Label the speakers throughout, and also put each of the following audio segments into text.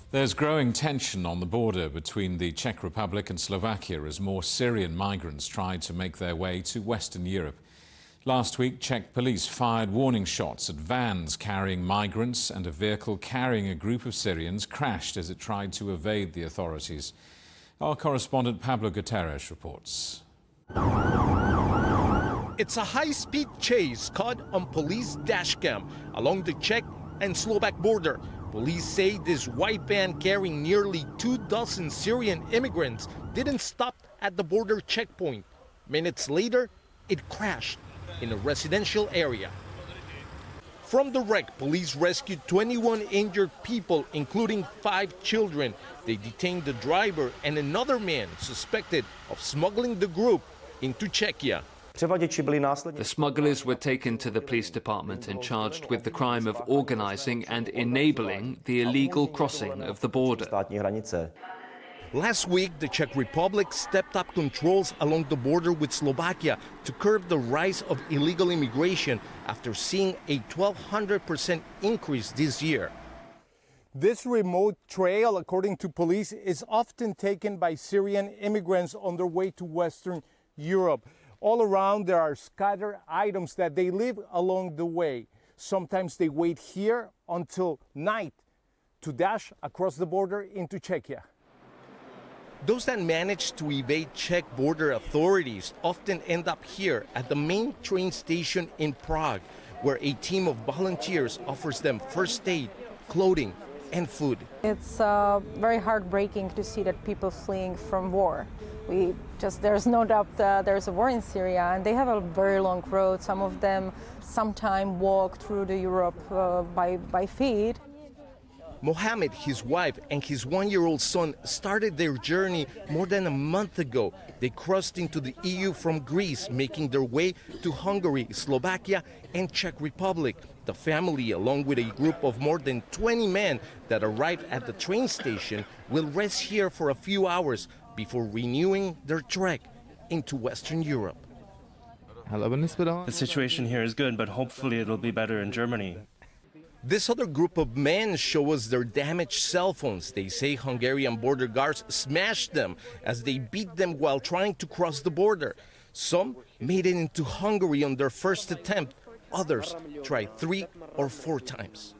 Speaker 1: There's growing tension on the border between the Czech Republic and Slovakia as more Syrian migrants tried to make their way to Western Europe. Last week, Czech police fired warning shots at vans carrying migrants, and a vehicle carrying a group of Syrians crashed as it tried to evade the authorities. Our correspondent Pablo Gutierrez reports.
Speaker 2: It's a high-speed chase caught on police dashcam along the Czech and Slovak border. Police say this white van carrying nearly 24 Syrian immigrants didn't stop at the border checkpoint. Minutes later, it crashed in a residential area. From the wreck, police rescued 21 injured people, including 5 children. They detained the driver and another man suspected of smuggling the group into Czechia.
Speaker 3: The smugglers were taken to the police department and charged with the crime of organizing and enabling the illegal crossing of the border.
Speaker 2: Last week, the Czech Republic stepped up controls along the border with Slovakia to curb the rise of illegal immigration after seeing a 1,200% increase this year. This remote trail, according to police, is often taken by Syrian immigrants on their way to Western Europe. All around, there are scattered items that they leave along the way. Sometimes they wait here until night to dash across the border into Czechia. Those that manage to evade Czech border authorities often end up here at the main train station in Prague, where a team of volunteers offers them first aid, clothing, and food.
Speaker 4: It's very heartbreaking to see that people fleeing from war. There's no doubt that there's a war in Syria, and they have a very long road. Some of them sometimes walk through the Europe by feet.
Speaker 2: Mohammed, his wife, and his 1-year-old son started their journey more than a month ago. They crossed into the EU from Greece, making their way to Hungary, Slovakia, and Czech Republic. The family, along with a group of more than 20 men that arrived at the train station, will rest here for a few hours before renewing their trek into Western Europe.
Speaker 5: The situation here is good, but hopefully it'll be better in Germany.
Speaker 2: This other group of men show us their damaged cell phones. They say Hungarian border guards smashed them as they beat them while trying to cross the border. Some made it into Hungary on their first attempt. Others tried 3 or 4 times.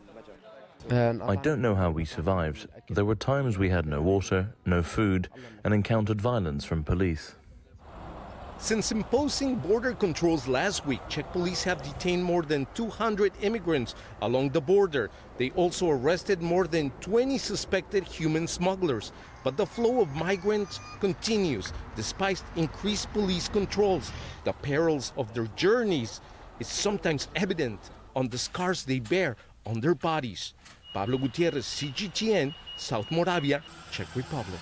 Speaker 6: I don't know how we survived. There were times we had no water, no food, and encountered violence from police.
Speaker 2: Since imposing border controls last week, Czech police have detained more than 200 immigrants along the border. They also arrested more than 20 suspected human smugglers. But the flow of migrants continues despite increased police controls. The perils of their journeys is sometimes evident on the scars they bear on their bodies. Pablo Gutierrez, CGTN, South Moravia, Czech Republic.